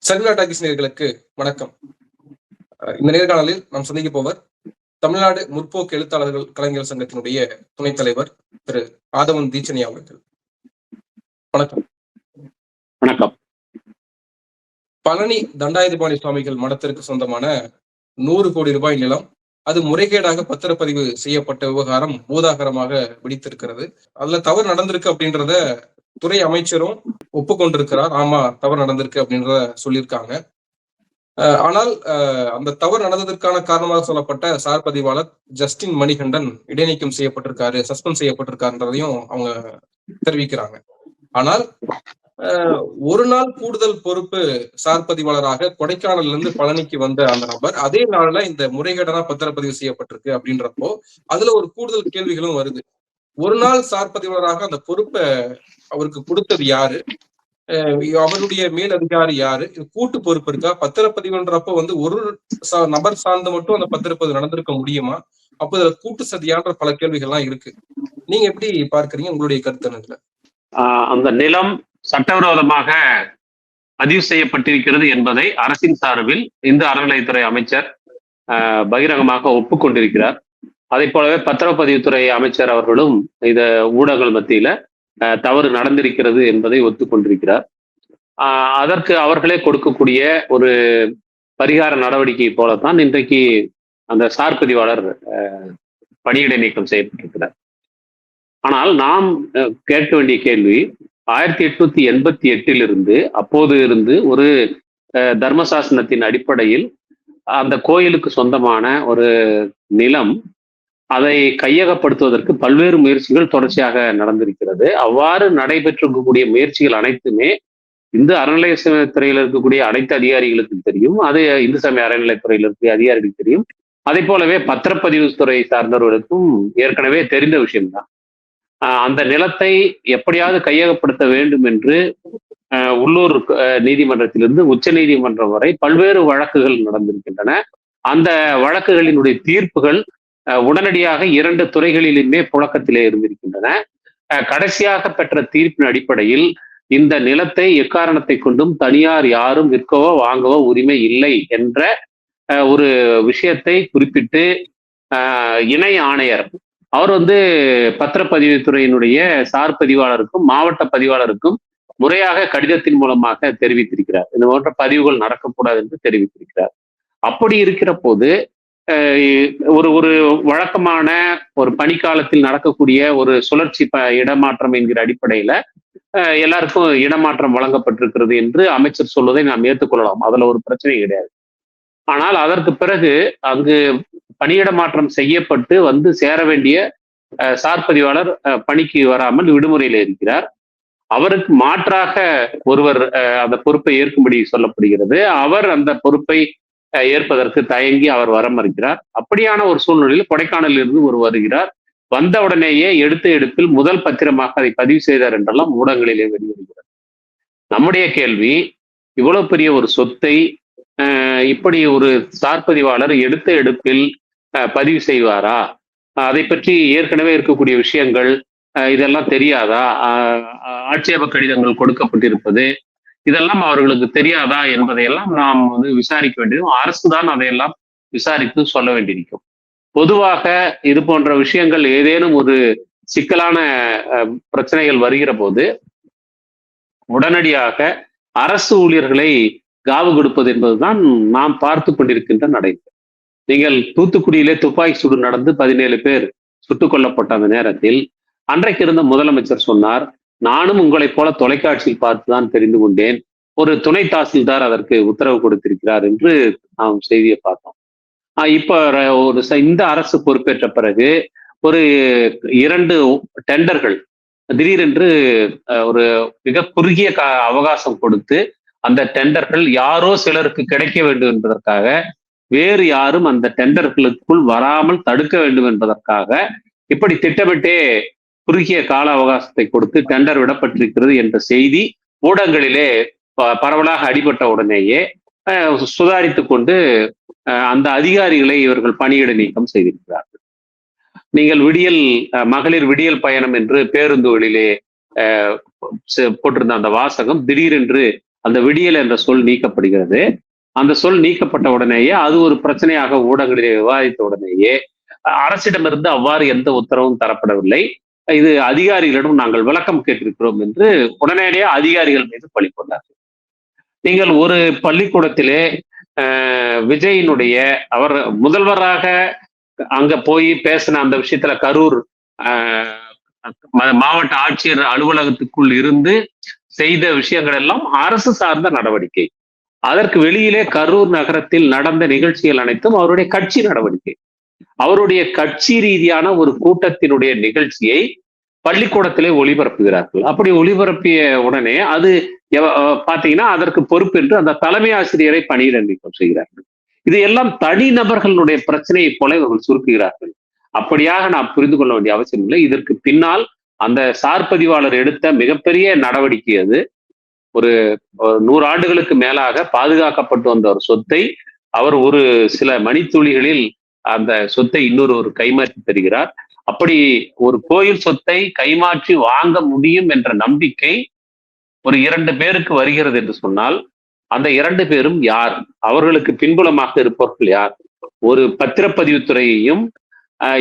Sharmila talkies நேயர்களுக்கு வணக்கம். இந்த நேர்காணலில் நாம் சந்திக்க போவர் தமிழ்நாடு முற்போக்கு எழுத்தாளர்கள் கலைஞர் சங்கத்தினுடைய துணைத் தலைவர் திரு ஆதவன் தீட்சணியா அவர்கள். வணக்கம். வணக்கம். பழனி தண்டாயுதபாணி சுவாமிகள் மடத்திற்கு சொந்தமான 100 கோடி ரூபாய் நிலம் அது முறைகேடாக பத்திரப்பதிவு செய்யப்பட்ட விவகாரம் பூதாகரமாக வெடித்திருக்கிறது. அதுல தவறு நடந்திருக்கு அப்படின்றத துறை அமைச்சரும் ஒப்புக்கொண்டிருக்கிறார். ஆமா, தவறு நடந்திருக்கு அப்படின்றத சொல்லியிருக்காங்க. ஆனால் அந்த தவறு நடந்ததற்கான காரணமாக சொல்லப்பட்ட சார் பதிவாளர் ஜஸ்டின் மணிகண்டன் இடைநீக்கம் செய்யப்பட்டிருக்காரு, சஸ்பெண்ட் செய்யப்பட்டிருக்காருன்றதையும் அவங்க தெரிவிக்கிறாங்க. ஆனால் ஒரு நாள் கூடுதல் பொறுப்பு சார் பதிவாளராக கொடைக்கானல்ல இருந்து பழனிக்கு வந்த அந்த நபர் அதே நாள்ல இந்த முறைகேடான பத்திரப்பதிவு செய்யப்பட்டிருக்கு அப்படின்றப்போ அதுல ஒரு கூடுதல் கேள்விகளும் வருது. ஒரு நாள் சார் பதிவாளராக அந்த பொறுப்பை அவருக்கு கொடுத்தது யாரு? அவருடைய மேல் அதிகாரி யாரு? இது கூட்டு பொறுப்பு இருக்கா? பத்திரப்பதிவுன்றப்ப ஒரு நபர் சார்ந்து மட்டும் அந்த பத்திரப்பதிவு நடந்திருக்க முடியுமா? அப்ப இதுல கூட்டு சதியான்ற பல கேள்விகள்லாம் இருக்கு. நீங்க எப்படி பார்க்கறீங்க? உங்களுடைய கருத்து என்ன? அந்த நிலம் சட்டவிரோதமாக பதிவு செய்யப்பட்டிருக்கிறது என்பதை அரசின் சார்பில் இந்து அறநிலையத்துறை அமைச்சர் பகிரங்கமாக ஒப்புக்கொண்டிருக்கிறார். அதை போலவே பத்திரப்பதிவுத்துறை அமைச்சர் அவர்களும் இத ஊடகங்கள் மத்தியில தவறு நடந்திருக்கிறது என்பதை ஒத்துக்கொண்டிருக்கிறார். அதற்கு அவர்களே கொடுக்கக்கூடிய ஒரு பரிகார நடவடிக்கை போலத்தான் இன்றைக்கு அந்த சார் பதிவாளர் பணியிடை நீக்கம் செய்யப்பட்டிருக்கிறார். ஆனால் நாம் கேட்க வேண்டிய கேள்வி, 1888 அப்போது இருந்து ஒரு தர்மசாசனத்தின் அடிப்படையில் அந்த கோயிலுக்கு சொந்தமான ஒரு நிலம் அதை கையகப்படுத்துவதற்கு பல்வேறு முயற்சிகள் தொடர்ச்சியாக நடந்திருக்கிறது. அவ்வாறு நடைபெற்றிருக்கக்கூடிய முயற்சிகள் அனைத்துமே இந்து அறநிலையத்துறையில் இருக்கக்கூடிய அனைத்து அதிகாரிகளுக்கும் தெரியும். அது இந்து சமய அறநிலையத்துறையில் இருக்கக்கூடிய அதிகாரிகளுக்கு தெரியும். அதே போலவே பத்திரப்பதிவு துறை சார்ந்தவர்களுக்கும் ஏற்கனவே தெரிந்த விஷயம்தான். அந்த நிலத்தை எப்படியாவது கையகப்படுத்த வேண்டும் என்று உள்ளூர் நீதிமன்றத்திலிருந்து உச்ச நீதிமன்றம் வரை பல்வேறு வழக்குகள் நடந்திருக்கின்றன. அந்த வழக்குகளினுடைய தீர்ப்புகள் உடனடியாக 2 துறைகளிலுமே புழக்கத்திலே இருந்திருக்கின்றன. கடைசியாக பெற்ற தீர்ப்பின் அடிப்படையில் இந்த நிலத்தை எக்காரணத்தை கொண்டும் தனியார் யாரும் விற்கவோ வாங்கவோ உரிமை இல்லை என்ற ஒரு விஷயத்தை குறிப்பிட்டு இணை ஆணையர் அவர் பத்திரப்பதிவுத்துறையினுடைய சார் பதிவாளருக்கும் மாவட்ட பதிவாளருக்கும் முறையாக கடிதத்தின் மூலமாக தெரிவித்திருக்கிறார். இந்த போன்ற பதிவுகள் நடக்கக்கூடாது என்று தெரிவித்திருக்கிறார். அப்படி இருக்கிற போது ஒரு வழக்கமான ஒரு பணிக்காலத்தில் நடக்கக்கூடிய ஒரு சுழற்சி இடமாற்றம் என்கிற அடிப்படையில எல்லாருக்கும் இடமாற்றம் வழங்கப்பட்டிருக்கிறது என்று அமைச்சர் சொல்வதை நாம் ஏற்றுக்கொள்ளலாம். அதுல ஒரு பிரச்சனை கிடையாது. ஆனால் அதற்கு பிறகு அங்கு பணியிடமாற்றம் செய்யப்பட்டு சேர வேண்டிய சார் பதிவாளர் பணிக்கு வராமல் விடுமுறையில் இருக்கிறார். அவருக்கு மாற்றாக ஒருவர் அந்த பொறுப்பை ஏற்கும்படி சொல்லப்படுகிறது. அவர் அந்த பொறுப்பை ஏற்பதற்கு தயங்கி அவர் வர மறுக்கிறார். அப்படியான ஒரு சூழ்நிலையில் கொடைக்கானலில் இருந்து வருகிறார். வந்த உடனேயே எடுப்பில் முதல் பத்திரமாக அதை பதிவு செய்தார் என்றெல்லாம் ஊடகங்களிலே வெளிவருகிறது. நம்முடைய கேள்வி, இவ்வளவு பெரிய ஒரு சொத்தை இப்படி ஒரு சார் பதிவாளர் எடுப்பில் பதிவு செய்வாரா? அதை பற்றி ஏற்கனவே இருக்கக்கூடிய விஷயங்கள் இதெல்லாம் தெரியாதா? ஆட்சேப கடிதங்கள் கொடுக்கப்பட்டிருப்பது இதெல்லாம் அவர்களுக்கு தெரியாதா என்பதையெல்லாம் நாம் விசாரிக்க வேண்டியது அரசு தான். அதையெல்லாம் விசாரித்து சொல்ல வேண்டியிருக்கும். பொதுவாக இது போன்ற விஷயங்கள் ஏதேனும் ஒரு சிக்கலான பிரச்சனைகள் வருகிற போது உடனடியாக அரசு ஊழியர்களை காவு கொடுப்பது என்பதுதான் நாம் பார்த்து கொண்டிருக்கின்ற நடைமுறை. நீங்கள் தூத்துக்குடியிலே துப்பாக்கி சூடு நடந்து 17 பேர் சுட்டுக் கொல்லப்பட்ட அந்த நேரத்தில் அன்றைக்கு இருந்த முதலமைச்சர் சொன்னார், நானும் உங்களைப் போல தொலைக்காட்சியில் பார்த்துதான் தெரிந்து கொண்டேன், ஒரு துணை தாசில்தார் அதற்கு உத்தரவு கொடுத்திருக்கிறார் என்று நாம் செய்தியை பார்த்தோம். இப்ப இந்த அரசு பொறுப்பேற்ற பிறகு ஒரு 2 டெண்டர்கள் திடீரென்று ஒரு மிக குறுகிய அவகாசம் கொடுத்து அந்த டெண்டர்கள் யாரோ சிலருக்கு கிடைக்க வேண்டும் என்பதற்காக, வேறு யாரும் அந்த டெண்டர்களுக்குள் வராமல் தடுக்க வேண்டும் என்பதற்காக இப்படி திட்டமிட்டே குறுகிய கால அவகாசத்தை கொடுத்து டெண்டர் விடப்பட்டிருக்கிறது என்ற செய்தி ஊடகங்களிலே பரவலாக அடிபட்ட உடனேயே சுதாரித்து கொண்டு அந்த அதிகாரிகளை இவர்கள் பணியிட நீக்கம் செய்திருக்கிறார்கள். நீங்கள் மகளிர் விடியல் பயணம் என்று பேருந்துகளிலே போட்டிருந்த அந்த வாசகம் திடீரென்று அந்த விடியல் என்ற சொல் நீக்கப்படுகிறது. அந்த சொல் நீக்கப்பட்ட உடனேயே அது ஒரு பிரச்சனையாக ஊடகங்களிலே விவாதித்த உடனேயே அரசிடமிருந்து அவ்வாறு எந்த உத்தரவும் தரப்படவில்லை. இது அதிகாரிகளிடம் நாங்கள் விளக்கம் கேட்டிருக்கிறோம் என்று உடனடியாக அதிகாரிகள் மீது பழி கொண்டார்கள். நீங்கள் ஒரு பள்ளிக்கூடத்திலே விஜயினுடைய அவர் முதல்வராக அங்க போய் பேசின அந்த விஷயத்துல கரூர் மாவட்ட ஆட்சியர் அலுவலகத்துக்குள் இருந்து செய்த விஷயங்கள் எல்லாம் அரசு சார்ந்த நடவடிக்கை. அதற்கு வெளியிலே கரூர் நகரத்தில் நடந்த நிகழ்ச்சிகள் அனைத்தும் அவருடைய கட்சி நடவடிக்கை. அவருடைய கட்சி ரீதியான ஒரு கூட்டத்தினுடைய நிகழ்ச்சியை பள்ளிக்கூடத்திலே ஒளிபரப்புகிறார்கள். அப்படி ஒளிபரப்பிய உடனே அது பாத்தீங்கன்னா அதற்கு பொறுப்பு என்று அந்த தலைமை ஆசிரியரை பணியிட நீக்கம் செய்கிறார்கள். இது எல்லாம் தனிநபர்களுடைய பிரச்சனையை போல இவர்கள் சுருக்குகிறார்கள். அப்படியாக நாம் புரிந்து கொள்ள வேண்டிய அவசியம் இல்லை. இதற்கு பின்னால் அந்த சார்பதிவாளர் எடுத்த மிகப்பெரிய நடவடிக்கை அது. ஒரு 100 ஆண்டுகளுக்கு மேலாக பாதுகாக்கப்பட்டு வந்த ஒரு சொத்தை அவர் ஒரு சில மணித்துளிகளில் அந்த சொத்தை இன்னொரு கைமாற்றி தருகிறார். அப்படி ஒரு கோயில் சொத்தை கைமாற்றி வாங்க முடியும் என்ற நம்பிக்கை ஒரு 2 பேருக்கு வருகிறது என்று சொன்னால் அந்த 2 பேரும் யார்? அவர்களுக்கு பின்புலமாக இருப்பவர்கள் யார்? ஒரு பத்திரப்பதிவுத்துறையையும்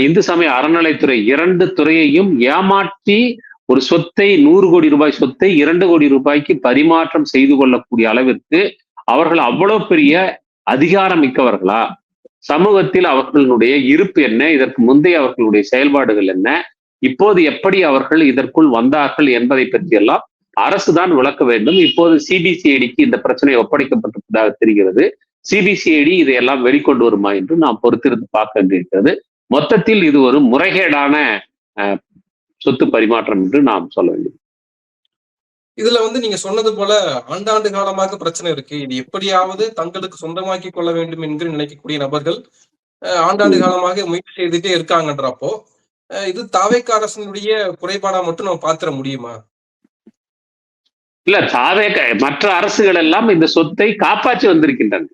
இந்து சமய அறநிலைத்துறை 2 துறையையும் ஏமாற்றி ஒரு சொத்தை 100 கோடி ரூபாய் சொத்தை 2 கோடி ரூபாய்க்கு பரிமாற்றம் செய்து கொள்ளக்கூடிய அளவிற்கு அவர்கள் அவ்வளவு பெரிய அதிகாரம் மிக்கவர்களா? சமூகத்தில் அவர்களுடைய இருப்பு என்ன? இதற்கு முந்தைய அவர்களுடைய செயல்பாடுகள் என்ன? இப்போது எப்படி அவர்கள் இதற்குள் வந்தார்கள் என்பதை பற்றியெல்லாம் அரசுதான் விளக்க வேண்டும். இப்போது சிபிசிஐடிக்கு இந்த பிரச்சனை ஒப்படைக்கப்பட்டிருப்பதாக தெரிகிறது. சிபிசிஐடி இதையெல்லாம் வெளிக்கொண்டு வருமா என்று நாம் பொறுத்திருந்து பார்க்க வேண்டியிருக்கிறது. மொத்தத்தில் இது ஒரு முறைகேடான சொத்து பரிமாற்றம் என்று நாம் சொல்ல வேண்டும். இதுல நீங்க சொன்னது போல ஆண்டாண்டு காலமாக பிரச்சனை இருக்கு. இது எப்படியாவது தங்களுக்கு சொந்தமாக்கி கொள்ள வேண்டும் என்று நினைக்கக்கூடிய நபர்கள் ஆண்டாண்டு காலமாக முயற்சி செய்துட்டே இருக்காங்கன்றப்போ இது தாவேக அரசினுடைய குறைபாடா மட்டும் நம்ம பாத்திர முடியுமா? இல்ல, தாவேக மற்ற அரசுகள் எல்லாம் இந்த சொத்தை காப்பாற்றி வந்திருக்கின்றன.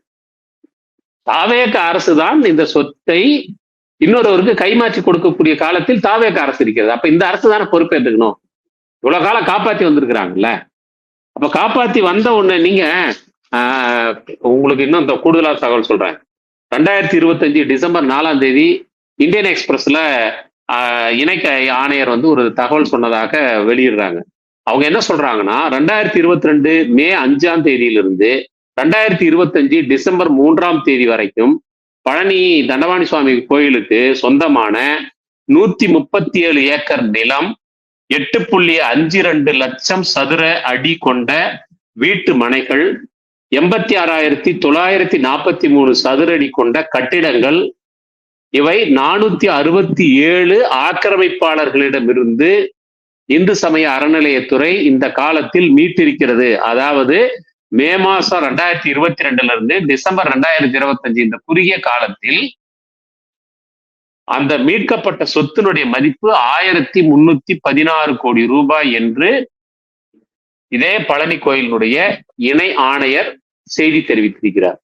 தாவேக அரசு தான் இந்த சொத்தை இன்னொருவருக்கு கைமாற்றி கொடுக்கக்கூடிய காலத்தில் தாவேக அரசு இருக்கிறது. அப்ப இந்த அரசு தானே பொறுப்பேற்றுக்கணும். இவ்வளவு காலம் காப்பாத்தி வந்திருக்கிறாங்கல்ல. அப்ப காப்பாத்தி வந்த உடனே நீங்க உங்களுக்கு இன்னும் கூடுதலா தகவல் சொல்றேன். 2025 டிசம்பர் 4ஆம் தேதி இந்தியன் எக்ஸ்பிரஸ்ல இணை ஆணையர் ஒரு தகவல் சொன்னதாக வெளியிடுறாங்க. அவங்க என்ன சொல்றாங்கன்னா 2022 மே 5ஆம் தேதியிலிருந்து 2025 டிசம்பர் 3ஆம் தேதி வரைக்கும் பழனி தண்டபாணி சுவாமி கோயிலுக்கு சொந்தமான 137 ஏக்கர் நிலம், 8.52 லட்சம் சதுர அடி கொண்ட வீட்டு மனைகள், 86,943 சதுர அடி கொண்ட கட்டிடங்கள், இவை 467 ஆக்கிரமிப்பாளர்களிடமிருந்து இந்து சமய அறநிலையத்துறை இந்த காலத்தில் மீட்டிருக்கிறது. அதாவது மே மாசம் 2022 இருந்து டிசம்பர் 2025 இந்த குறுகிய காலத்தில் அந்த மீட்கப்பட்ட சொத்தினுடைய மதிப்பு 1316 கோடி ரூபாய் என்று இதே பழனி கோயிலினுடைய இணை ஆணையர் செய்தி தெரிவித்திருக்கிறார்.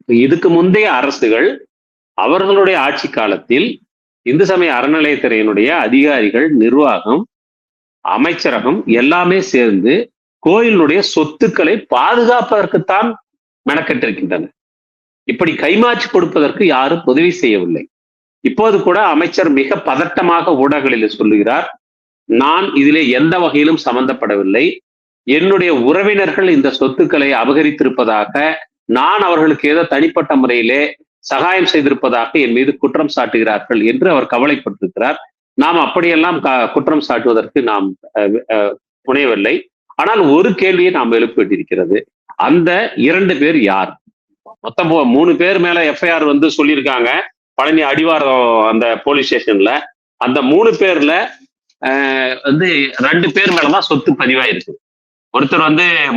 இதுக்கு முந்தைய அரசுகள் அவர்களுடைய ஆட்சி காலத்தில் இந்து சமய அறநிலையத்துறையினுடைய அதிகாரிகள், நிர்வாகம், அமைச்சரகம் எல்லாமே சேர்ந்து கோயிலுடைய சொத்துக்களை பாதுகாப்பதற்குத்தான் மெனக்கெட்டிருக்கின்றன. இப்படி கைமாற்றி கொடுப்பதற்கு யாரும் உதவி செய்யவில்லை. இப்போது கூட அமைச்சர் மிக பதட்டமாக ஊடகங்களில் சொல்லுகிறார், நான் இதிலே எந்த வகையிலும் சம்பந்தப்படவில்லை, என்னுடைய உறவினர்கள் இந்த சொத்துக்களை அபகரித்திருப்பதாக, நான் அவர்களுக்கு ஏதோ தனிப்பட்ட முறையிலே சகாயம் செய்திருப்பதாக என் மீது குற்றம் சாட்டுகிறார்கள் என்று அவர் கவலைப்பட்டிருக்கிறார். நாம் அப்படியெல்லாம் குற்றம் சாட்டுவதற்கு நாம் முனையவில்லை. ஆனால் ஒரு கேள்வியை நாம் எழுப்பிட்டிருக்கிறது, அந்த 2 பேர் யார்? மொத்தம் 3 பேர் மேல எஃப்ஐஆர் சொல்லியிருக்காங்க பழனி அடிவாரம் அந்த போலீஸ் ஸ்டேஷன்ல. அந்த 3 பேர்ல 2 பேர் மேலதான் சொத்து பதிவாயிருக்கு. ஒருத்தர்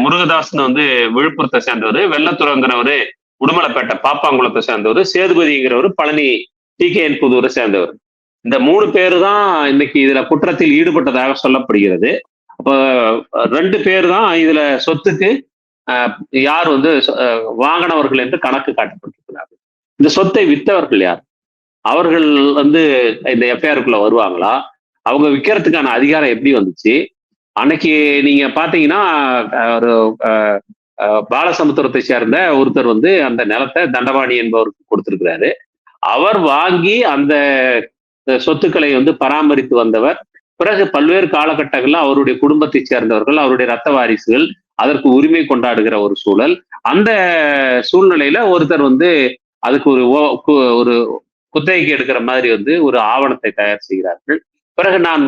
முருகதாஸ்னு விழுப்புரத்தை சேர்ந்தவர், வெள்ளத்துறங்கிறவரு உடுமலைப்பேட்டை பாப்பாங்குளத்தை சேர்ந்தவர், சேதுபதிங்கிறவர் பழனி TKN புதூரை சேர்ந்தவர். இந்த 3 பேர் தான் இன்னைக்கு இதுல குற்றத்தில் ஈடுபட்டதாக சொல்லப்படுகிறது. அப்ப 2 பேர் தான் இதுல சொத்துக்கு யார் வாங்கினவர்கள் என்று கணக்கு காட்டப்பட்டிருக்கிறார்கள். இந்த சொத்தை வித்தவர்கள் யார்? அவர்கள் இந்த எஃப்ஐஆருக்குள்ள வருவாங்களா? அவங்க விற்கிறதுக்கான அதிகாரம் எப்படி வந்துச்சு? அன்னைக்கு நீங்க பாத்தீங்கன்னா ஒரு பாலசமுத்திரத்தை சேர்ந்த ஒருத்தர் வந்து அந்த நிலத்தை தண்டபாணி என்பவருக்கு கொடுத்திருக்கிறாரு. அவர் வாங்கி அந்த சொத்துக்களை வந்து பராமரித்து வந்தவர். பிறகு பல்வேறு காலகட்டங்கள்ல அவருடைய குடும்பத்தை சேர்ந்தவர்கள், அவருடைய ரத்த வாரிசுகள் அதற்கு உரிமை கொண்டாடுகிற ஒரு சூழல். அந்த சூழ்நிலையில ஒருத்தர் வந்து அதுக்கு ஒரு குத்தகைக்கு எடுக்கிற மாதிரி வந்து ஒரு ஆவணத்தை தயார் செய்கிறார்கள். பிறகு நான்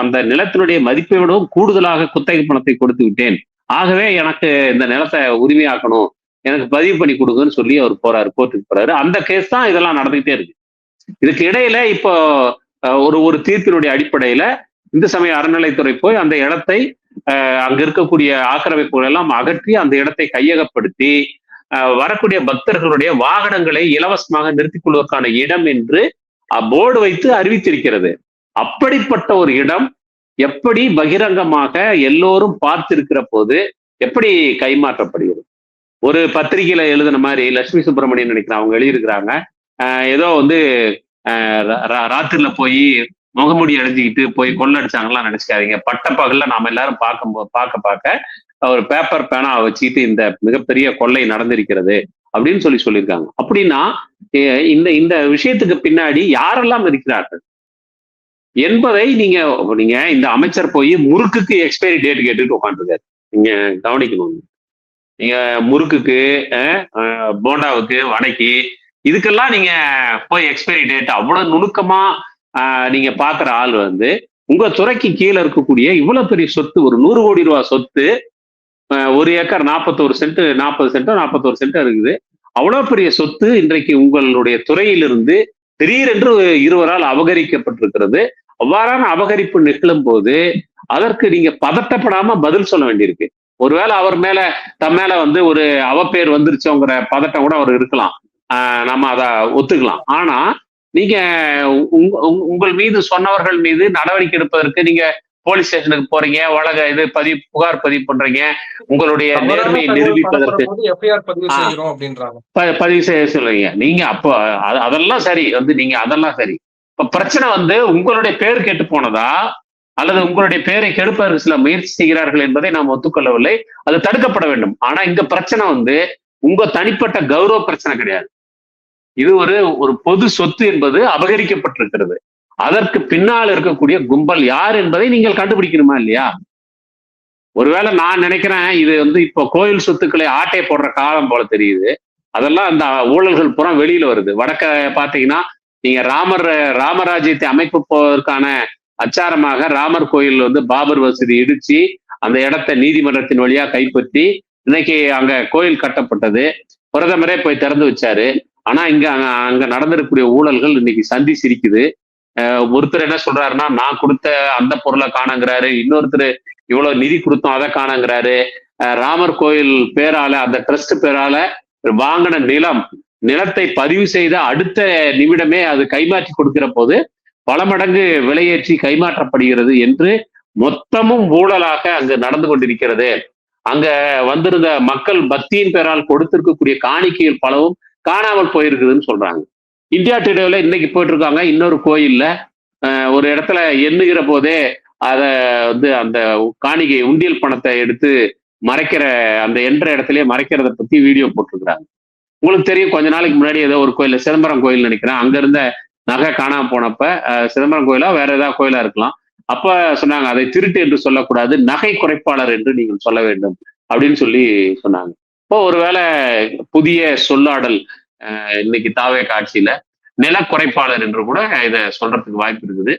அந்த நிலத்தினுடைய மதிப்பை விடவும் கூடுதலாக குத்தகை பணத்தை கொடுத்து விட்டேன், ஆகவே எனக்கு இந்த நிலத்தை உரிமையாக்கணும், எனக்கு பதிவு பண்ணி கொடுங்கன்னு சொல்லி அவர் போறாரு, கோர்ட்டுக்கு போறாரு. அந்த கேஸ் தான் இதெல்லாம் நடந்துகிட்டே இருக்கு. இதுக்கு இடையில இப்போ ஒரு தீர்ப்பினுடைய அடிப்படையில இந்து சமய அறநிலைத்துறை போய் அந்த இடத்தை அங்க இருக்கக்கூடிய ஆக்கிரமிப்புகள் எல்லாம் அகற்றி அந்த இடத்தை கையகப்படுத்தி வரக்கூடிய பக்தர்களுடைய வாகனங்களை இலவசமாக நிறுத்திக் கொள்வதற்கான இடம் என்று போர்டு வைத்து அறிவித்திருக்கிறது. அப்படிப்பட்ட ஒரு இடம் எப்படி பகிரங்கமாக எல்லோரும் பார்த்திருக்கிற போது எப்படி கைமாற்றப்படுகிறது? ஒரு பத்திரிகையில எழுதின மாதிரி லட்சுமி சுப்பிரமணியன் நினைக்கிறேன், அவங்க எழுதியிருக்கிறாங்க, ஏதோ வந்து ராத்திரில போய் முகமுடி அடைஞ்சிக்கிட்டு போய் கொள்ளடிச்சாங்கலாம் நினைச்சுக்காதீங்க. பட்டப்பகல்ல நாம எல்லாரும் பார்க்க ஒரு பேப்பர் பேனா வச்சுக்கிட்டு இந்த மிகப்பெரிய கொள்ளை நடந்திருக்கிறது அப்படின்னு சொல்லியிருக்காங்க. அப்படின்னா இந்த விஷயத்துக்கு பின்னாடி யாரெல்லாம் இருக்கிறார்கள் என்பதை நீங்க இந்த அமைச்சர் போய் முறுக்குக்கு எக்ஸ்பைரி டேட் கேட்டுட்டு உட்காந்துருக்காரு. நீங்க கவனிக்கணும். நீங்க முறுக்குக்கு, போண்டாவுக்கு, வடைக்கு, இதுக்கெல்லாம் நீங்க போய் எக்ஸ்பைரி டேட் அவ்வளவு நுணுக்கமா நீங்க பாக்குற ஆள் வந்து உங்க துறைக்கு கீழே இருக்கக்கூடிய இவ்வளவு பெரிய சொத்து, ஒரு 100 கோடி ரூபாய் சொத்து, 1 ஏக்கர் 41 சென்ட் 40 சென்டோ 41 சென்டோ இருக்குது. அவ்வளவு பெரிய சொத்து இன்றைக்கு உங்களுடைய துறையிலிருந்து திடீரென்று இருவரால் அபகரிக்கப்பட்டிருக்கிறது. அவ்வாறான அபகரிப்பு நிகழும் போது அதற்கு நீங்க பதட்டப்படாம பதில் சொல்ல வேண்டியிருக்கு. ஒருவேளை அவர் மேல தம் மேல வந்து ஒரு அவப்பேர் வந்துருச்சோங்கிற பதட்டம் கூட அவர் இருக்கலாம், நம்ம அதை ஒத்துக்கலாம். ஆனா நீங்க உங்கள் மீது சொன்னவர்கள் மீது நடவடிக்கை எடுப்பதற்கு நீங்க போலீஸ் ஸ்டேஷனுக்கு போறீங்க, புகார் பதிவு பண்றீங்க, உங்களுடைய நேர்மையை நிரூபிப்பதற்கு பதிவு செய்ய சொல்லுவீங்க. நீங்க அப்போ அதெல்லாம் சரி வந்து நீங்க அதெல்லாம் சரி. இப்ப பிரச்சனை வந்து உங்களுடைய பேர் கெட்டு போனதா அல்லது உங்களுடைய பேரை கெடுப்பதற்கு சில முயற்சி செய்கிறார்கள் என்பதை நாம் ஒத்துக்கொள்ளவில்லை, அது தடுக்கப்பட வேண்டும். ஆனா இந்த பிரச்சனை வந்து உங்க தனிப்பட்ட கௌரவ பிரச்சனை கிடையாது. இது ஒரு பொது சொத்து என்பது அபகரிக்கப்பட்டிருக்கிறது. அதற்கு பின்னால் இருக்கக்கூடிய கும்பல் யார் என்பதை நீங்கள் கண்டுபிடிக்கணுமா இல்லையா? ஒருவேளை நான் நினைக்கிறேன் இது வந்து இப்போ கோயில் சொத்துக்களை ஆட்டை போடுற காலம் போல தெரியுது. அதெல்லாம் அந்த ஊழல்கள் பூரா வெளியில வருது. வடக்க பாத்தீங்கன்னா நீங்க ராமராஜ்யத்தை அமைப்பு போவதற்கான அச்சாரமாக ராமர் கோயில் வந்து பாபர் மசூதி இடிச்சு அந்த இடத்தை நீதிமன்றத்தின் வழியா கைப்பற்றி இன்னைக்கு அங்க கோயில் கட்டப்பட்டது. பிரதமரே போய் திறந்து வச்சாரு. ஆனா அங்க நடந்திருக்கக்கூடிய ஊழல்கள் இன்னைக்கு சந்தி சிரிக்குது. ஒருத்தர் என்ன சொல்றாருன்னா, நான் கொடுத்த அந்த பொருளை காணங்கிறாரு, இன்னொருத்தர் இவ்வளவு நிதி கொடுத்தோம் அதை காணங்கிறாரு. ராமர் கோயில் பேரால, அந்த ட்ரஸ்ட் பேரால வாங்கின நிலத்தை பதிவு செய்த அடுத்த நிமிடமே அது கைமாற்றி கொடுக்கிற போது பல மடங்கு விலையேற்றி கைமாற்றப்படுகிறது என்று மொத்தமும் ஊழலாக அங்கு நடந்து கொண்டிருக்கிறது. அங்க வந்திருந்த மக்கள் பக்தியின் பேரால் கொடுத்திருக்கக்கூடிய காணிக்கைகள் பலவும் காணாமல் போயிருக்குதுன்னு சொல்றாங்க. இந்தியா டுடேல இன்னைக்கு போயிட்டு இருக்காங்க, இன்னொரு கோயில்ல ஒரு இடத்துல எண்ணுகிற போதே அதை வந்து அந்த காணிக்கை உண்டியல் பணத்தை எடுத்து மறைக்கிற, அந்த என்ற இடத்துலயே மறைக்கிறத பத்தி வீடியோ போட்டிருக்கிறாங்க. உங்களுக்கு தெரியும், கொஞ்ச நாளைக்கு முன்னாடி ஏதோ ஒரு கோயில், சிதம்பரம் கோயில் நினைக்கிறேன், அங்க இருந்த நகை காணாம போனப்ப, சிதம்பரம் கோயிலா வேற ஏதாவது கோயிலா இருக்கலாம், அப்ப சொன்னாங்க அதை திருட்டு என்று சொல்லக்கூடாது, நகை குறைப்பாளர் என்று நீங்கள் சொல்ல வேண்டும் அப்படின்னு சொன்னாங்க. இப்போ ஒருவேளை புதிய சொல்லாடல் இன்னைக்கு தாவே காட்சியில நில குறைப்பாளர் என்று கூட இதை சொல்றதுக்கு வாய்ப்பு இருக்குது.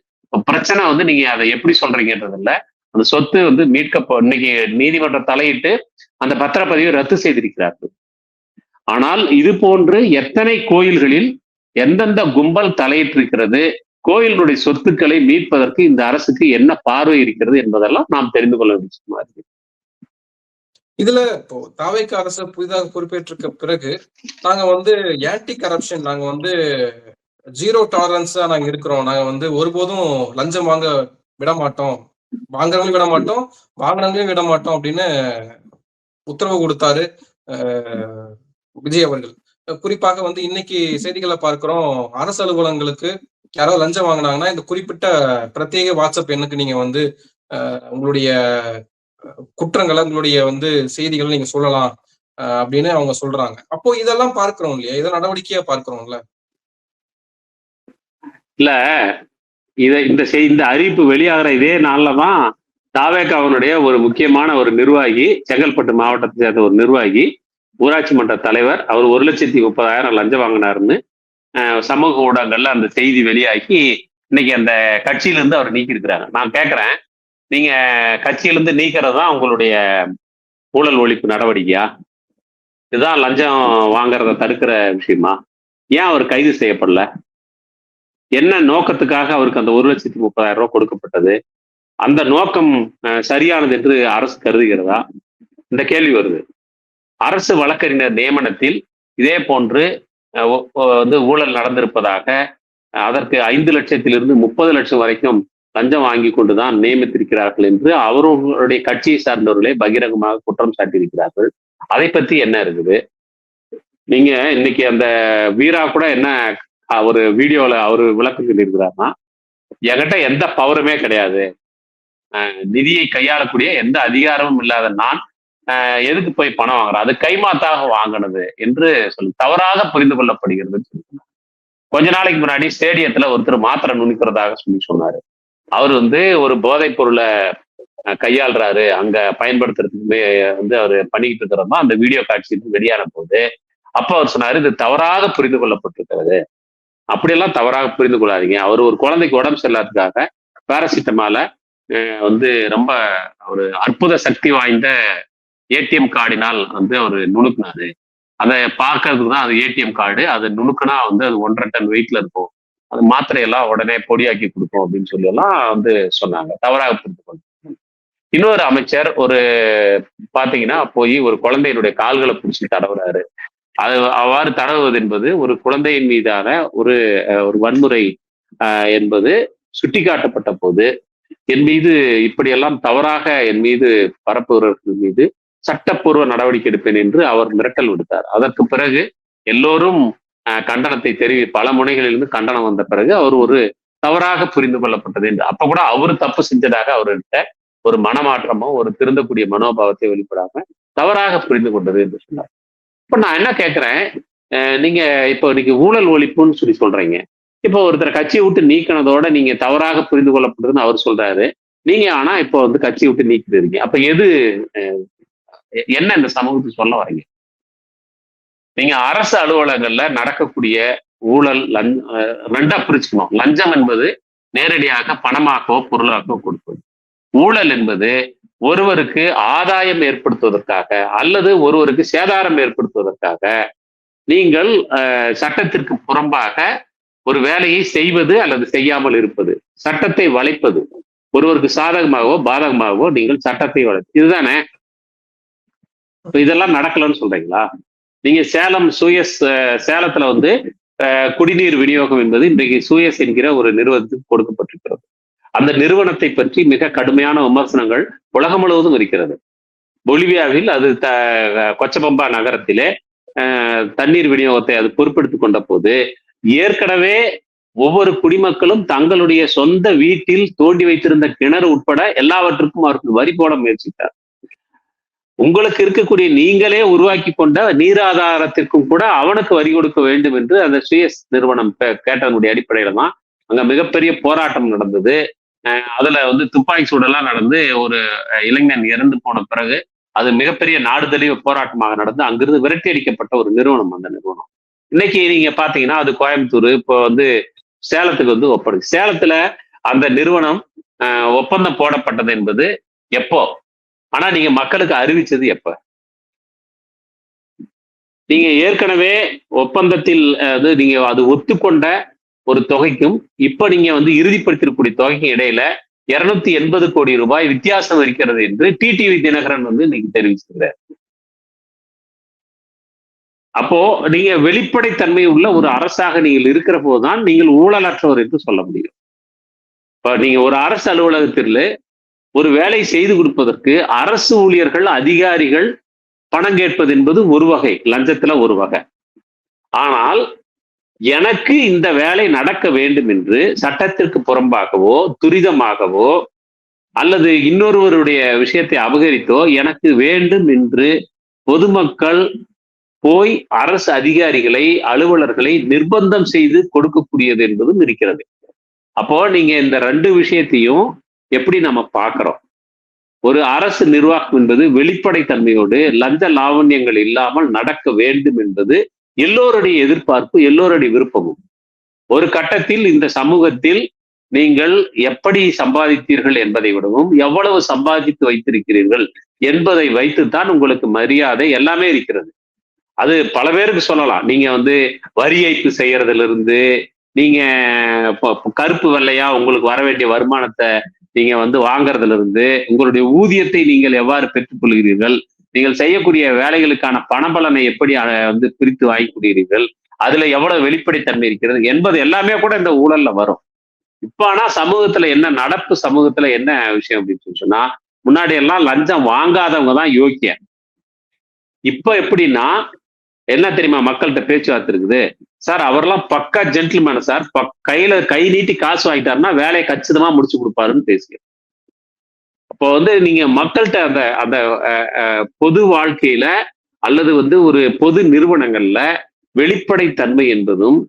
பிரச்சனை வந்து நீங்க அதை எப்படி சொல்றீங்கன்றது இல்ல, அந்த சொத்து வந்து இன்னைக்கு நீதிமன்றம் தலையிட்டு அந்த பத்திரப்பதிவை ரத்து செய்திருக்கிறார்கள். ஆனால் இது போன்று எத்தனை கோயில்களில் எந்தெந்த கும்பல் தலையிட்டிருக்கிறது, கோயிலுடைய சொத்துக்களை மீட்பதற்கு இந்த அரசுக்கு என்ன பார்வை இருக்கிறது என்பதெல்லாம் நாம் தெரிந்து கொள்ள வேண்டிய இருக்கு. இதுல இப்போ தாவேக அரசு புதிதாக பொறுப்பேற்றிருக்க பிறகு நாங்க வந்து ஆன்டி கரப்ஷன், நாங்க வந்து 0 டாலரன்ஸா நாங்க இருக்கிறோம், நாங்க வந்து ஒருபோதும் லஞ்சம் வாங்க விட மாட்டோம், வாங்குறவங்க விட மாட்டோம், வாங்கினவங்களையும் விட மாட்டோம் அப்படின்னு உத்தரவு கொடுத்தாரு விஜய் அவர்கள். குறிப்பாக வந்து இன்னைக்கு செய்திகளை பார்க்கிறோம், அரசு அலுவலகங்களுக்கு யாராவது லஞ்சம் வாங்கினாங்கன்னா இந்த குறிப்பிட்ட பிரத்யேக வாட்ஸ்அப் எண்ணுக்கு நீங்க வந்து உங்களுடைய குற்றங்களை, உங்களுடைய செய்திகளை நீங்க சொல்லலாம் அப்படின்னு அவங்க சொல்றாங்க. அப்போ இதெல்லாம் பார்க்கிறோம் இல்லையா? இதை நடவடிக்கையா பார்க்கிறோம்ல. இல்ல இந்த அறிவிப்பு வெளியாகிற இதே நாள்லதான் தாவேகாவினுடைய ஒரு முக்கியமான ஒரு நிர்வாகி, செங்கல்பட்டு மாவட்டத்தை சேர்ந்த ஒரு நிர்வாகி, ஊராட்சி மன்ற தலைவர், அவர் 1,30,000 லஞ்சம் வாங்கினாருன்னு சமூக ஊடகங்கள்ல அந்த செய்தி வெளியாகி இன்னைக்கு அந்த கட்சியிலிருந்து அவர் நீக்கி இருக்கிறாங்க. நான் கேட்கிறேன், நீங்க கட்சியிலிருந்து நீக்கிறது தான் உங்களுடைய ஊழல் ஒழிப்பு நடவடிக்கையா? இதுதான் லஞ்சம் வாங்குறத தடுக்கிற விஷயமா? ஏன் அவர் கைது செய்யப்படல? என்ன நோக்கத்துக்காக அவருக்கு அந்த 1,30,000 ரூபாய் கொடுக்கப்பட்டது? அந்த நோக்கம் சரியானது என்று அரசு கருதுகிறதா? இந்த கேள்வி வருது. அரசு வழக்கறிஞர் நியமனத்தில் இதே போன்று ஊழல் நடந்திருப்பதாக, அதற்கு 5 லட்சத்திலிருந்து 30 லட்சம் வரைக்கும் லஞ்சம் வாங்கி கொண்டுதான் நியமித்திருக்கிறார்கள் என்று அவர்களுடைய கட்சியை சார்ந்தவர்களே பகிரங்கமாக குற்றம் சாட்டியிருக்கிறார்கள். அதை பற்றி என்ன இருக்குது? நீங்க இன்னைக்கு அந்த வீரா கூட என்ன ஒரு வீடியோல அவரு விளக்கம் சொல்லியிருக்கிறாருன்னா, என்கிட்ட எந்த பவருமே கிடையாது, நிதியை கையாளக்கூடிய எந்த அதிகாரமும் இல்லாத நான் எதுக்கு போய் பணம் வாங்குறேன், அது கைமாத்தாக வாங்கினது என்று சொல்லி தவறாக புரிந்து கொள்ளப்படுகிறதுன்னு சொல்லி கொஞ்ச நாளைக்கு முன்னாடி ஸ்டேடியத்துல ஒருத்தர் மாத்திரை நுணுக்கிறதாக சொல்லி சொன்னாரு. அவர் ஒரு போதைப் பொருளை கையாளுறாரு, அங்க பயன்படுத்துறதுக்கு அவர் பண்ணிக்கிட்டு இருக்கிறதா அந்த வீடியோ காட்சி வெளியான போது அப்ப அவர் சொன்னாரு, இது தவறாக புரிந்து கொள்ளப்பட்டிருக்கிறது, அப்படியெல்லாம் தவறாக புரிந்து கொள்ளாதீங்க. அவர் ஒரு குழந்தைக்கு உடம்பு சரியில்லாததுக்காக பேராசிட்டமால ரொம்ப ஒரு அற்புத சக்தி வாய்ந்த ஏடிஎம் கார்டினால் அவர் நுணுக்குனாரு. அதை பார்க்கறதுக்கு தான் அது ஏடிஎம் கார்டு, அது நுணுக்குனா அது 1.5 டன் வெயிட்ல இருக்கும், அது மாத்திரையெல்லாம் உடனே பொடியாக்கி கொடுக்கும் அப்படின்னு சொல்லி எல்லாம் சொன்னாங்க. தவறாக புரிந்து கொள்ள. இன்னொரு அமைச்சர் பாத்தீங்கன்னா போய் ஒரு குழந்தையினுடைய கால்களை பிடிச்சி தடவுறாரு. அது அவ்வாறு தடவுவது என்பது ஒரு குழந்தையின் மீதான ஒரு வன்முறை என்பது சுட்டிக்காட்டப்பட்ட போது என் மீது இப்படியெல்லாம் தவறாக என் மீது பரப்புகிறவர்கள் மீது சட்டப்பூர்வ நடவடிக்கை எடுப்பேன் என்று அவர் மிரட்டல் விடுத்தார். அதற்கு பிறகு எல்லோரும் கண்டனத்தை பல முனைகளிலிருந்து கண்டனம் வந்த பிறகு அவர் ஒரு தவறாக புரிந்து கொள்ளப்பட்டது என்று, அப்ப கூட அவரு தப்பு செஞ்சதாக அவர்கிட்ட ஒரு மனமாற்றமோ ஒரு திருந்தக்கூடிய மனோபாவத்தை வெளிப்படாம தவறாக புரிந்து கொண்டது என்று சொன்னார். இப்ப நான் என்ன கேட்கிறேன், நீங்க இப்போ இன்னைக்கு ஊழல் ஒழிப்புன்னு சொல்லி சொல்றீங்க. இப்போ ஒருத்தர் கட்சியை விட்டு நீக்கினதோட நீங்க தவறாக புரிந்து கொள்ளப்படுதுன்னு அவர் சொல்றாரு, நீங்க ஆனா இப்போ கட்சியை விட்டு நீக்கிட்டு அப்ப எது என்ன இந்த சமூகத்துக்கு சொல்ல வரீங்க? நீங்க அரசு அலுவலகங்கள்ல நடக்கக்கூடிய ஊழல் ரெண்டா பிரிச்சுக்கணும். லஞ்சம் என்பது நேரடியாக பணமாகவோ பொருளாகவோ கொடுப்பது. ஊழல் என்பது ஒருவருக்கு ஆதாயம் ஏற்படுத்துவதற்காக அல்லது ஒருவருக்கு சேதாரம் ஏற்படுத்துவதற்காக நீங்கள் சட்டத்திற்கு புறம்பாக ஒரு வேலையை செய்வது அல்லது செய்யாமல் இருப்பது, சட்டத்தை வளைப்பது, ஒருவருக்கு சாதகமாகவோ பாதகமாகவோ நீங்கள் சட்டத்தை வளைப்பது, இதுதானே. இதெல்லாம் நடக்கலன்னு சொல்றீங்களா? நீங்க சேலத்துல குடிநீர் விநியோகம் என்பது இன்றைக்கு சூயஸ் என்கிற ஒரு நிறுவனத்துக்கு கொடுக்கப்பட்டிருக்கிறது. அந்த நிறுவனத்தை பற்றி மிக கடுமையான விமர்சனங்கள் உலகம் முழுவதும் இருக்கிறது. பொலிவியாவில் அது கொச்சபம்பா நகரத்திலே தண்ணீர் விநியோகத்தை அது பொறுப்பெடுத்துக் கொண்ட போது ஏற்கனவே ஒவ்வொரு குடிமக்களும் தங்களுடைய சொந்த வீட்டில் தோண்டி வைத்திருந்த கிணறு உட்பட எல்லாவற்றுக்கும் அவருக்கு வரி போட முயற்சித்தார். உங்களுக்கு இருக்கக்கூடிய நீங்களே உருவாக்கி கொண்ட நீராதாரத்திற்கும் கூட அவனுக்கு வரி கொடுக்க வேண்டும் என்று அந்த சுயஸ் நிறுவனம் கேட்டதனுடைய அடிப்படையில தான் அங்க மிகப்பெரிய போராட்டம் நடந்தது. அதுல துப்பாக்கி சூடெல்லாம் நடந்து ஒரு இளைஞன் இறந்து போன பிறகு அது மிகப்பெரிய நாடு தழுவிய போராட்டமாக நடந்து அங்கிருந்து விரட்டி அடிக்கப்பட்ட ஒரு நிறுவனம் அந்த நிறுவனம். இன்னைக்கு நீங்க பாத்தீங்கன்னா அது கோயம்புத்தூர், இப்போ சேலத்துக்கு ஒப்படைச்சு. சேலத்துல அந்த நிறுவனம் ஒப்பந்தம் போடப்பட்டது என்பது எப்போ? ஆனா நீங்க மக்களுக்கு அறிவிச்சது எப்ப? நீங்க ஏற்கனவே ஒப்பந்தத்தில் நீங்க அது ஒத்துக்கொண்ட ஒரு தொகைக்கும் இப்ப நீங்க இறுதிப்படுத்திருக்கக்கூடிய தொகைக்கும் இடையில 280 கோடி ரூபாய் வித்தியாசம் இருக்கிறது என்று டிடிவி தினகரன் இன்னைக்கு தெரிவிச்சிருக்கிறார். அப்போ நீங்க வெளிப்படைத்தன்மை உள்ள ஒரு அரசாக நீங்கள் இருக்கிற போதுதான் நீங்கள் ஊழலற்றவர் என்று சொல்ல முடியும். இப்ப நீங்க ஒரு அரசு அலுவலகத்தில் ஒரு வேலை செய்து கொடுப்பதற்கு அரசு ஊழியர்கள் அதிகாரிகள் பணம் கேட்பது என்பது ஒரு வகை, லஞ்சத்துல ஒரு வகை. ஆனால் எனக்கு இந்த வேலை நடக்க வேண்டும் என்று சட்டத்திற்கு புறம்பாகவோ துரிதமாகவோ அல்லது இன்னொருவருடைய விஷயத்தை அபகரித்தோ எனக்கு வேண்டும் என்று பொதுமக்கள் போய் அரசு அதிகாரிகளை, அலுவலர்களை நிர்பந்தம் செய்து கொடுக்கக்கூடியது என்பதும் இருக்கிறது. அப்போ நீங்க இந்த 2 விஷயத்தையும் எப்படி நம்ம பார்க்கிறோம்? ஒரு அரசு நிர்வாகம் என்பது வெளிப்படைத்தன்மையோடு லஞ்ச லாவண்யங்கள் இல்லாமல் நடக்க வேண்டும் என்பது எல்லோருடைய எதிர்பார்ப்பு, எல்லோருடைய விருப்பமும். ஒரு கட்டத்தில் இந்த சமூகத்தில் நீங்கள் எப்படி சம்பாதித்தீர்கள் என்பதை விடவும் எவ்வளவு சம்பாதித்து வைத்திருக்கிறீர்கள் என்பதை வைத்துத்தான் உங்களுக்கு மரியாதை எல்லாமே இருக்கிறது. அது பல பேருக்கு சொல்லலாம். நீங்க வரி ஏய்ப்பு செய்யறதுல இருந்து, நீங்க கருப்பு வெள்ளையா உங்களுக்கு வர வேண்டிய வருமானத்தை நீங்க வாங்குறதுல இருந்து, உங்களுடைய ஊதியத்தை நீங்கள் எவ்வாறு பெற்றுக் கொள்கிறீர்கள், நீங்கள் செய்யக்கூடிய வேலைகளுக்கான பணபலனை எப்படி பிரித்து வாங்கிக்கிறீர்கள், அதுல எவ்வளவு வெளிப்படைத்தன்மை இருக்கிறது என்பது எல்லாமே கூட இந்த ஊழல்ல வரும். இப்ப ஆனா சமூகத்துல என்ன நடப்பு, சமூகத்துல என்ன விஷயம் அப்படின்னு சொன்னா, முன்னாடி எல்லாம் லஞ்சம் வாங்காதவங்க தான் யோக்கியம். இப்ப எப்படின்னா என்ன தெரியுமா, மக்கள்கிட்ட பேச்சுவார்த்தை இருக்குது. சார் அவரெல்லாம் பக்கா ஜென்டில்மேன் சார், கை நீட்டி காசு வாங்கிட்டாருன்னா வேலையை கச்சிதமா முடிச்சு கொடுப்பாருன்னு பேசுகிறேன். அப்போ நீங்க மக்கள்கிட்ட அந்த அந்த பொது வாழ்க்கையில அல்லது ஒரு பொது நிறுவனங்கள்ல வெளிப்படைத்தன்மை என்பதும்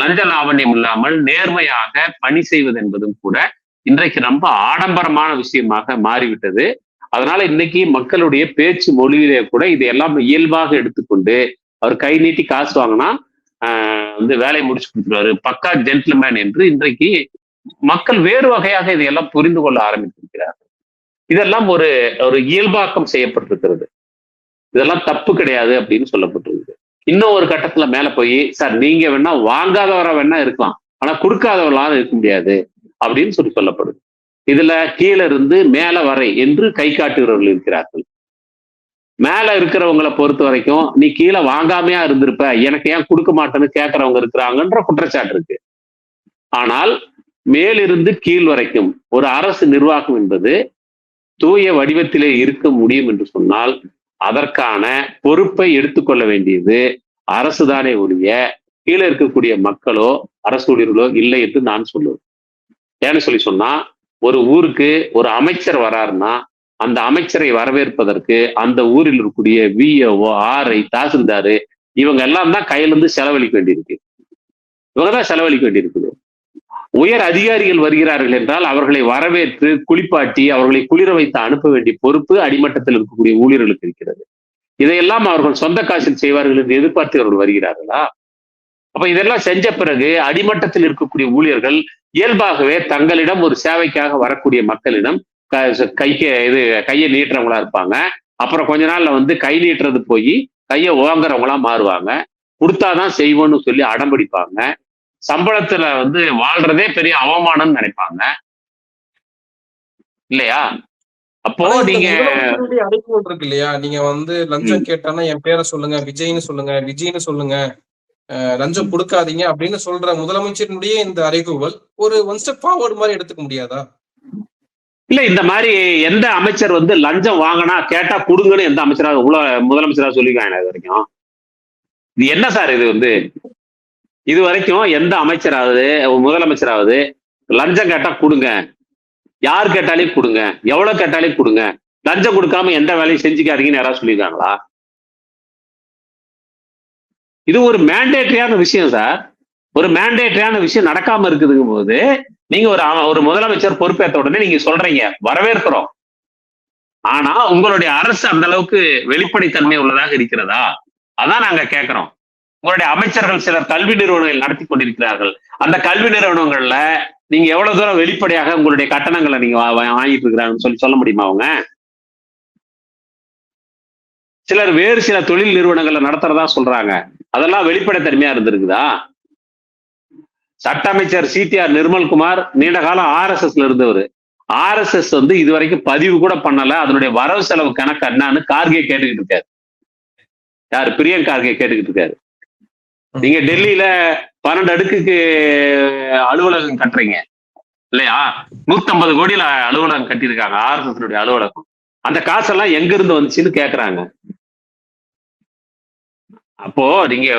லஞ்ச லாவண்யம் இல்லாமல் நேர்மையாக பணி செய்வது என்பதும் கூட இன்றைக்கு ரொம்ப ஆடம்பரமான விஷயமாக மாறிவிட்டது. அதனால இன்னைக்கு மக்களுடைய பேச்சு மொழியிலே கூட இதையெல்லாம் இயல்பாக எடுத்துக்கொண்டு, அவர் கை நீட்டி காசு வாங்கினா வேலையை முடிச்சு கொடுத்துருவாரு, பக்கா ஜென்டில்மேன் என்று இன்றைக்கு மக்கள் வேறு வகையாக இதையெல்லாம் புரிந்து கொள்ள ஆரம்பித்திருக்கிறார்கள். இதெல்லாம் ஒரு ஒரு இயல்பாக்கம் செய்யப்பட்டிருக்கிறது. இதெல்லாம் தப்பு கிடையாது அப்படின்னு சொல்லப்பட்டிருக்கு. இன்னும் ஒரு கட்டத்துல மேல போய், சார் நீங்க வேணா வாங்காதவரா வேணா இருக்கலாம், ஆனா கொடுக்காதவர்களாக இருக்க முடியாது அப்படின்னு சொல்லப்படுது. இதுல கீழே இருந்து மேல வரை என்று கை காட்டுகிறவர்கள் இருக்கிறார்கள். மேல இருக்கிறவங்களை பொறுத்த வரைக்கும் நீ கீழே வாங்காமையா இருந்திருப்ப, எனக்கு ஏன் கொடுக்க மாட்டேன்னு கேட்கறவங்க இருக்கிறாங்கன்ற குற்றச்சாட்டு இருக்கு. ஆனால் மேலிருந்து கீழ் வரைக்கும் ஒரு அரசு நிர்வாகம் என்பது தூய வடிவத்திலே இருக்க முடியும் என்று சொன்னால் அதற்கான பொறுப்பை எடுத்துக்கொள்ள வேண்டியது அரசுதானே ஒழிய கீழே இருக்கக்கூடிய மக்களோ அரசு ஊழியர்களோ இல்லை என்று நான் சொல்லுவேன். ஏன்னு சொன்னா, ஒரு ஊருக்கு ஒரு அமைச்சர் வராருன்னா அந்த அமைச்சரை வரவேற்பதற்கு அந்த ஊரில் இருக்கக்கூடிய விஏஓ, ஆர்ஐ, தாசில்தாரு இவங்க எல்லாம் தான் கையில இருந்து செலவழிக்க வேண்டியிருக்கு. இவங்கதான் செலவழிக்க வேண்டியிருக்குது. உயர் அதிகாரிகள் வருகிறார்கள் என்றால் அவர்களை வரவேற்று குளிப்பாட்டி அவர்களை குளிர வைத்து அனுப்ப வேண்டிய பொறுப்பு அடிமட்டத்தில் இருக்கக்கூடிய ஊழியர்களுக்கு இருக்கிறது. இதையெல்லாம் அவர்கள் சொந்த காசில் செய்வார்கள் என்று எதிர்பார்த்து அவர்கள் வருகிறார்களா? அப்ப இதெல்லாம் செஞ்ச பிறகு அடிமட்டத்தில் இருக்கக்கூடிய ஊழியர்கள் இயல்பாகவே தங்களிடம் ஒரு சேவைக்காக வரக்கூடிய மக்களிடம் கையை நீட்டுறவங்களா இருப்பாங்க. அப்புறம் கொஞ்ச நாள்ல கை நீட்டுறது போய் கையை ஓங்குறவங்களா மாறுவாங்க. கொடுத்தாதான் செய்வோம்னு சொல்லி அடம்பிடிப்பாங்க. சம்பளத்துல வாழ்றதே பெரிய அவமானம் நினைப்பாங்க இல்லையா? அப்போ நீங்க அழைப்புகள் இருக்கு இல்லையா, நீங்க லஞ்சம் கேட்டானா என் பேரை சொல்லுங்க, விஜய்னு சொல்லுங்க, விஜய்னு சொல்லுங்க, லஞ்சம் கொடுக்காதீங்க அப்படின்னு சொல்ற முதலமைச்சரினுடைய இந்த அறிவுகள் ஒரு ஒன் ஸ்டெப் ஃபார்வர்ட் மாதிரி எடுத்துக்க முடியாதா? இல்ல, இந்த மாதிரி எந்த அமைச்சர் லஞ்சம் வாங்கினா கேட்டா கொடுங்கன்னு எந்த அமைச்சராக முதலமைச்சராக சொல்லிக்காங்க இது வரைக்கும்? இது என்ன சார் இது இது வரைக்கும் எந்த அமைச்சராவது முதலமைச்சராவது லஞ்சம் கேட்டா கொடுங்க, யார் கேட்டாலே கொடுங்க, எவ்வளவு கேட்டாலே கொடுங்க, லஞ்சம் கொடுக்காம எந்த வேலையும் செஞ்சுக்காதீங்கன்னு யாராவது சொல்லியிருக்காங்களா? இது ஒரு மேண்டேட்டரியான விஷயம் சார். ஒரு மேண்டேட்டரியான விஷயம் நடக்காம இருக்குதுங்கும் போது நீங்க ஒரு முதலமைச்சர் பொறுப்பேற்ற உடனே நீங்க சொல்றீங்க வரவேற்கிறோம், ஆனா உங்களுடைய அரசு அந்த அளவுக்கு வெளிப்படைத்தன்மை உள்ளதாக இருக்கிறதா? அதான் நாங்க கேட்கிறோம். உங்களுடைய அமைச்சர்கள் சிலர் கல்வி நிறுவனங்கள் நடத்தி கொண்டிருக்கிறார்கள். அந்த கல்வி நிறுவனங்கள்ல நீங்க எவ்வளவு தூரம் வெளிப்படையாக உங்களுடைய கட்டணங்களை நீங்க வாங்கிட்டு இருக்கிறாங்கன்னு சொல்ல முடியுமா? அவங்க சிலர் வேறு சில தொழில் நிறுவனங்களை நடத்துறதா சொல்றாங்க. அதெல்லாம் வெளிப்படைத்தன்மையா இருந்திருக்குதா? சட்ட அமைச்சர் சிடிஆர் நிர்மல்குமார் நீண்ட காலம் ஆர்எஸ்எஸ்ல இருந்தவர். ஆர்எஸ்எஸ் இதுவரைக்கும் பதிவு கூட பண்ணல. அதனுடைய வரவு செலவு கணக்கு என்னன்னு கார்கே கேட்டுக்கிட்டு இருக்காரு. யாரு? பிரியங்கா கார்கே கேட்டுக்கிட்டு இருக்காரு. நீங்க டெல்லியில 12 அடுக்குக்கு அலுவலகம் கட்டுறீங்க இல்லையா? 150 கோடியில அலுவலகம் கட்டியிருக்காங்க ஆர்எஸ்எஸ் அலுவலகம். அந்த காசெல்லாம் எங்க இருந்து வந்துச்சுன்னு கேக்குறாங்க. அப்போ நீங்க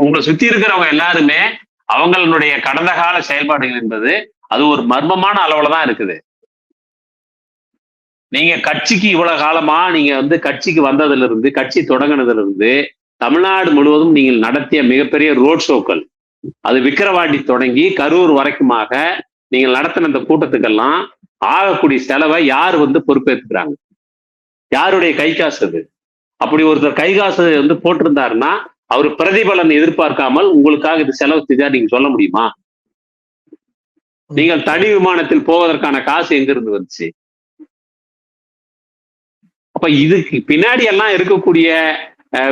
உங்களை சுத்தி இருக்கிறவங்க எல்லாருமே அவங்களுடைய கடந்த கால செயல்பாடுகள் என்பது அது ஒரு மர்மமான அளவுல தான் இருக்குது. நீங்க கட்சிக்கு இவ்வளவு காலமா நீங்க வந்து கட்சிக்கு வந்ததுல இருந்து, கட்சி தொடங்கினதுல இருந்து தமிழ்நாடு முழுவதும் நீங்கள் நடத்திய மிகப்பெரிய ரோட் ஷோக்கள், அது விக்கிரவாண்டி தொடங்கி கரூர் வரைக்குமாக நீங்கள் நடத்தின இந்த கூட்டத்துக்கெல்லாம் ஆகக்கூடிய செலவை யார் வந்து பொறுப்பேற்றுக்கிறாங்க? யாருடைய கை காசு அது? அப்படி ஒருத்தர் கை காசு வந்து போட்டிருந்தாருன்னா அவர் பிரதிபலன் எதிர்பார்க்காமல் உங்களுக்காக இது செலவு செஞ்சா நீங்க சொல்ல முடியுமா? நீங்கள் தனி விமானத்தில் போவதற்கான காசு எங்க இருந்து வந்துச்சு? அப்ப இதுக்கு பின்னாடி எல்லாம் இருக்கக்கூடிய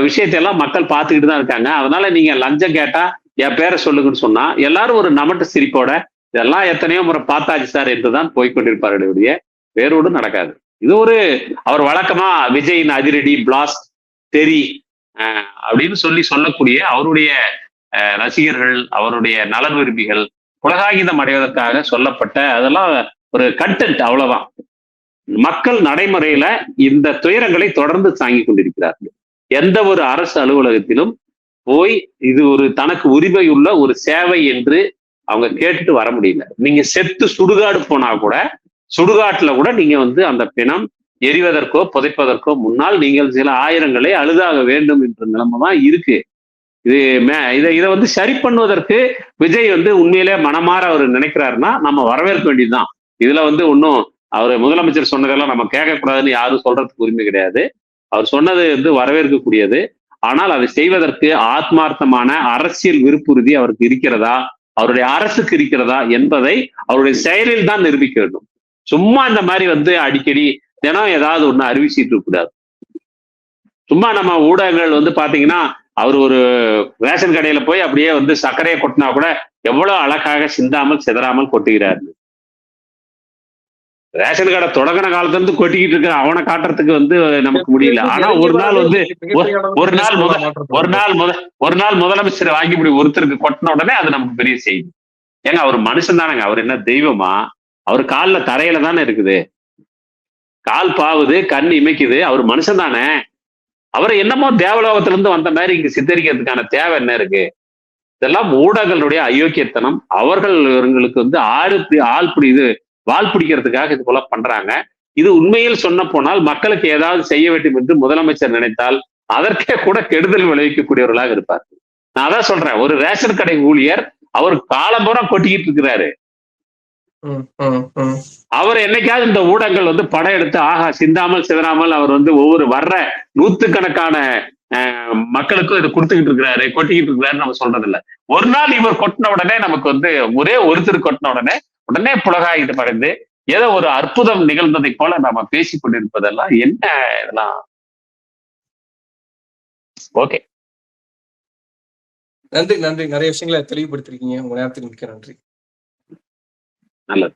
விஷயத்தை எல்லாம் மக்கள் பார்த்துக்கிட்டு தான் இருக்காங்க. அதனால நீங்க லஞ்சம் கேட்டா என் பேரை சொல்லுங்கன்னு சொன்னா எல்லாரும் ஒரு நமட்டு சிரிப்போட இதெல்லாம் எத்தனையோ முறை பார்த்தாச்சு சார் என்றுதான் போய்கொண்டிருப்பாருடைய வேறோடு நடக்காது. இது ஒரு அவர் வழக்கமா விஜயின் அதிரடி பிளாஸ்ட் தெரி அப்படின்னு சொல்லக்கூடிய அவருடைய ரசிகர்கள், அவருடைய நலன் விரும்பிகள் புலகாகிதம் அடைவதற்காக சொல்லப்பட்ட அதெல்லாம் ஒரு கண்டென்ட், அவ்வளவுதான். மக்கள் நடைமுறையில இந்த துயரங்களை தொடர்ந்து தாங்கிக் கொண்டிருக்கிறார்கள். எந்த ஒரு அரசு அலுவலகத்திலும் போய் இது ஒரு தனக்கு உரிமை உள்ள ஒரு சேவை என்று அவங்க கேட்டுட்டு வர முடியல. நீங்க செத்து சுடுகாடு போனா கூட, சுடுகாட்டுல கூட நீங்க வந்து அந்த பிணம் எரிவதற்கோ புதைப்பதற்கோ முன்னால் நீங்கள் சில ஆயிரங்களை அழுதாக வேண்டும் என்ற நிலைமை தான் இருக்கு. இதை வந்து சரி பண்ணுவதற்கு விஜய் வந்து உண்மையிலே மனமாற அவர் நினைக்கிறாருன்னா நம்ம வரவேற்க வேண்டியதுதான். இதுல வந்து ஒன்னும் அவர் முதலமைச்சர் சொன்னதெல்லாம் நம்ம கேட்கக்கூடாதுன்னு யாரும் சொல்றதுக்கு உரிமை கிடையாது. அவர் சொன்னது வந்து வரவேற்கக்கூடியது. ஆனால் அதை செய்வதற்கு ஆத்மார்த்தமான அரசியல் விருப்புறுதி அவருக்கு இருக்கிறதா, அவருடைய அரசுக்கு இருக்கிறதா என்பதை அவருடைய செயலில் தான் நிரூபிக்க வேண்டும். சும்மா இந்த மாதிரி வந்து அடிக்கடி தினம் ஏதாவது ஒண்ணு அறிவிச்சிட்டு இருக்கக்கூடாது. சும்மா நம்ம ஊடகங்கள் வந்து பாத்தீங்கன்னா அவர் ஒரு ரேஷன் கடையில போய் அப்படியே வந்து சர்க்கரையை கொட்டினா கூட எவ்வளவு அழகாக சிந்தாமல் சிதறாமல் கொட்டுகிறாரு. ரேஷன் கடை தொடங்கின காலத்துல இருந்து கொட்டிக்கிட்டு இருக்க அவனை காட்டுறதுக்கு வந்து நமக்கு முடியல. ஆனா ஒரு நாள் வந்து ஒரு நாள் முதலமைச்சர் வாங்கி முடி ஒருத்தருக்கு கொட்டின உடனே அது நமக்கு பெரிய செய்தி. ஏங்க அவர் மனுஷன் தானேங்க, அவர் என்ன தெய்வமா? அவர் காலில் தரையில தானே இருக்குது, கால் பாவுது, கண் இமைக்குது, அவர் மனுஷன் தானே. அவரை என்னமோ தேவலோகத்துல இருந்து வந்த மாதிரி இங்க சித்தரிக்கிறதுக்கான தேவை என்ன இருக்கு? இதெல்லாம் ஊடகங்களுடைய அயோக்கியத்தனம். அவர்களுக்கு வந்து வால் பிடிக்கிறதுக்காக இது போல பண்றாங்க. இது உண்மையில் சொன்ன போனால் மக்களுக்கு ஏதாவது செய்ய வேண்டும் என்று முதலமைச்சர் நினைத்தால் அதற்கே கூட கெடுதல் விளைவிக்கக்கூடியவர்களாக இருப்பார். நான் அதான் சொல்றேன், ஒரு ரேஷன் கடை ஊழியர் அவர் காலம்புறம் கொட்டிக்கிட்டு இருக்கிறாரு. அவர் என்னைக்காவது இந்த ஊடகங்கள் வந்து படம் எடுத்து ஆகா சிந்தாமல் சிதறாமல் அவர் வந்து ஒவ்வொரு வர்ற நூத்துக்கணக்கான மக்களுக்கும் இது கொடுத்துக்கிட்டு இருக்கிறாரு, கொட்டிக்கிட்டு இருக்கிறாரு நம்ம சொல்றது இல்லை. ஒரு நாள் இவர் கொட்டின உடனே நமக்கு வந்து ஒரே ஒருத்தர் கொட்டின உடனே புலகாயிட்டு பறந்து ஏதோ ஒரு அற்புதம் நிகழ்ந்ததை போல நாம பேசிக் கொண்டிருப்பதெல்லாம் என்ன இதெல்லாம்? ஓகே, நன்றி. நிறைய விஷயங்களை தெளிவுபடுத்திருக்கீங்க. உங்க நேரத்துக்கு மிக்க நன்றி. நல்லது.